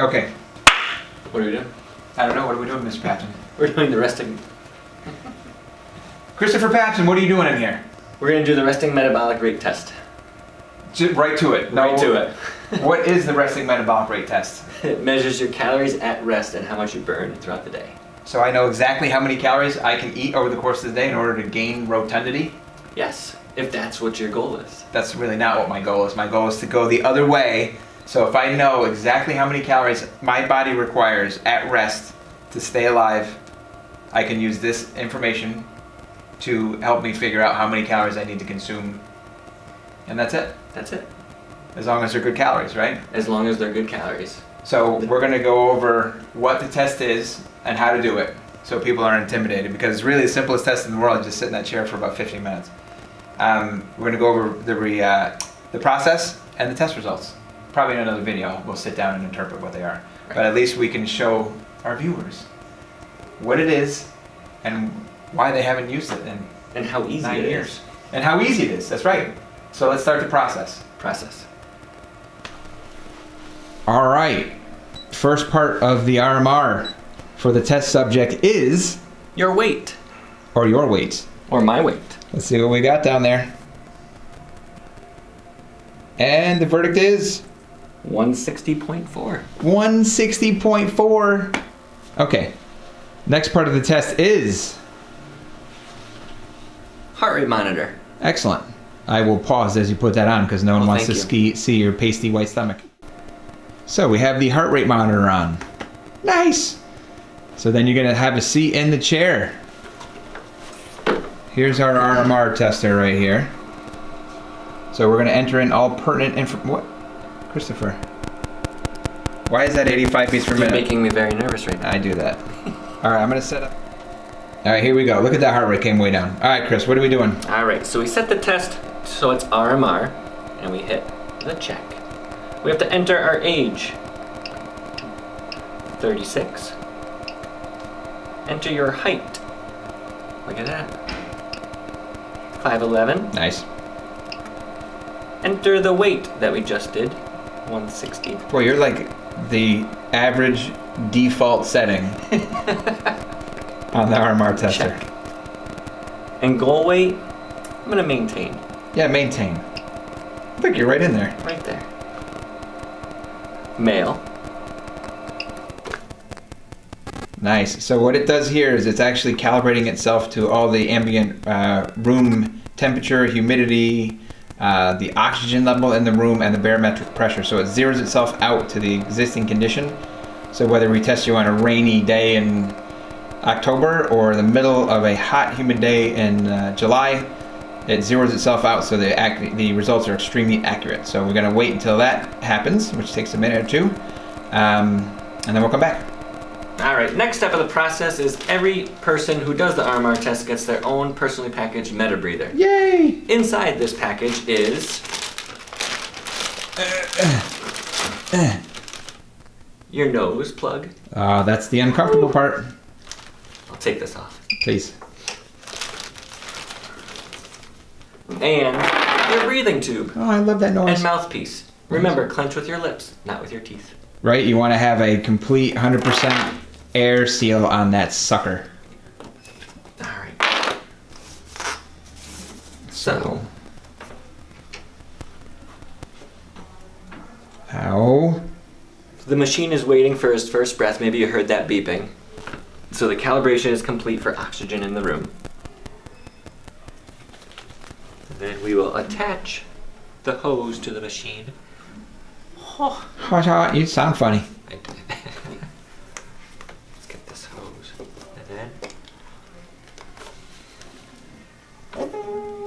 Okay. What are we doing? I don't know. What are we doing, Mr. Patchen? We're doing the resting. Christopher Patchen, what are you doing in here? We're gonna do the resting metabolic rate test. Right to it. Right to it. What is the resting metabolic rate test? It measures your calories at rest and how much you burn throughout the day. So I know exactly how many calories I can eat over the course of the day in order to gain rotundity? Yes, if that's what your goal is. That's really not what my goal is. My goal is to go the other way. So if I know exactly how many calories my body requires at rest to stay alive, I can use this information to help me figure out how many calories I need to consume. And that's it. That's it. As long as they're good calories, right? As long as they're good calories. So we're going to go over what the test is and how to do it so people aren't intimidated, because it's really the simplest test in the world. Just sit in that chair for about 15 minutes. We're going to go over the process and the test results. Probably in another video we'll sit down and interpret what they are. Right. But at least we can show our viewers what it is and why they haven't used it in how easy 9 it years. is. And how easy it is. That's right. So let's start the process. All right. First part of the RMR for the test subject is your weight. Or your weight. Or my weight. Let's see what we got down there. And the verdict is 160.4. 160.4. Okay. Next part of the test is heart rate monitor. Excellent. I will pause as you put that on because no one wants to see your pasty white stomach. So we have the heart rate monitor on. Nice. So then you're going to have a seat in the chair. Here's our RMR tester right here. So we're going to enter in all pertinent information. What? Christopher. Why is that 85 beats per minute? You're making me very nervous right now. I do that. All right, I'm going to set up. All right, here we go. Look at that heart rate came way down. All right, Chris, what are we doing? All right, so we set the test so it's RMR, and we hit the check. We have to enter our age. 36. Enter your height. Look at that. 5'11". Nice. Enter the weight that we just did. 160. Boy, you're like the average default setting on the RMR tester. Check. And goal weight, I'm gonna maintain. Yeah, maintain. Look, you're right in there. Right there. Male. Nice. So what it does here is it's actually calibrating itself to all the ambient room temperature, humidity, the oxygen level in the room, and the barometric pressure. So it zeroes itself out to the existing condition. So whether we test you on a rainy day in October or the middle of a hot, humid day in July, it zeroes itself out so the results are extremely accurate. So we're going to wait until that happens, which takes a minute or two, and then we'll come back. All right, next step of the process is every person who does the RMR test gets their own personally packaged meta breather. Yay! Inside this package is your nose plug. That's the uncomfortable part. I'll take this off. Please. And your breathing tube. Oh, I love that noise. And mouthpiece. Remember, clench with your lips, not with your teeth. Right, you want to have a complete 100% air seal on that sucker. All right. So. Ow. The machine is waiting for his first breath. Maybe you heard that beeping. So the calibration is complete for oxygen in the room. Then we will attach the hose to the machine. Oh, you sound funny. Let's get this hose.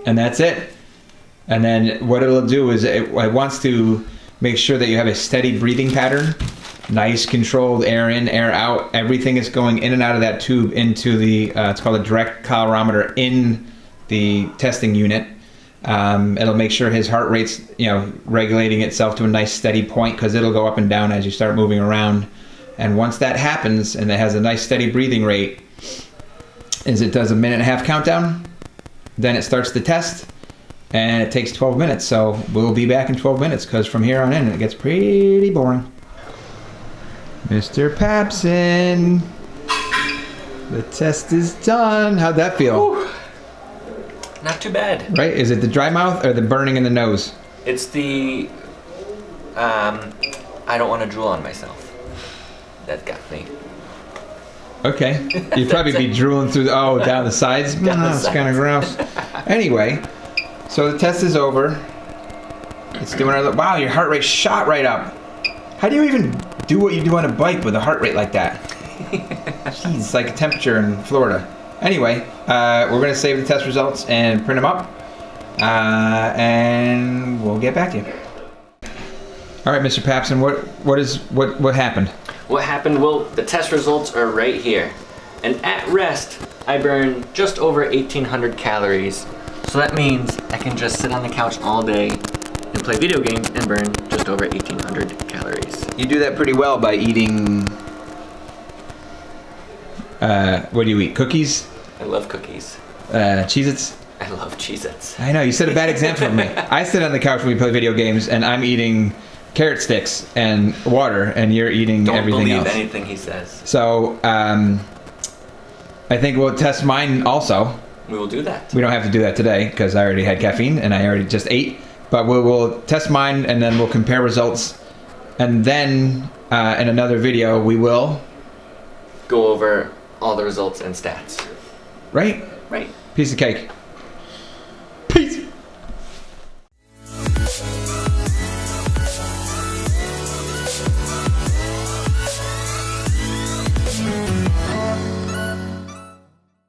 And that's it. And then what it'll do is it wants to make sure that you have a steady breathing pattern. Nice controlled air in, air out. Everything is going in and out of that tube into the, it's called a direct calorimeter in the testing unit. It'll make sure his heart rate's, regulating itself to a nice steady point, because it'll go up and down as you start moving around. And once that happens, and it has a nice steady breathing rate, is it does a 1.5-minute countdown, then it starts the test, and it takes 12 minutes. So we'll be back in 12 minutes, because from here on in, it gets pretty boring. Mr. Papson, the test is done. How'd that feel? Whew. Not too bad. Right? Is it the dry mouth or the burning in the nose? It's the I don't want to drool on myself. That got me. Okay. You'd probably be drooling through down the sides. It's kind of gross. Anyway, so the test is over. It's doing our, wow, your heart rate shot right up. How do you even do what you do on a bike with a heart rate like that? Jeez, it's like a temperature in Florida. Anyway, we're going to save the test results and print them up. And we'll get back to you. All right, Mr. Papson, what happened? What happened? Well, the test results are right here. And at rest, I burn just over 1,800 calories. So that means I can just sit on the couch all day and play video games and burn just over 1,800 calories. You do that pretty well by eating... what do you eat? Cookies? I love cookies. Cheez-Its? I love Cheez-Its. I know, you set a bad example of me. I sit on the couch when we play video games, and I'm eating carrot sticks and water, and you're eating everything else. Don't believe anything he says. So, I think we'll test mine also. We will do that. We don't have to do that today, because I already had caffeine, and I already just ate. But we'll test mine, and then we'll compare results. And then, in another video, we will... go over all the results and stats. Right? Right. Piece of cake.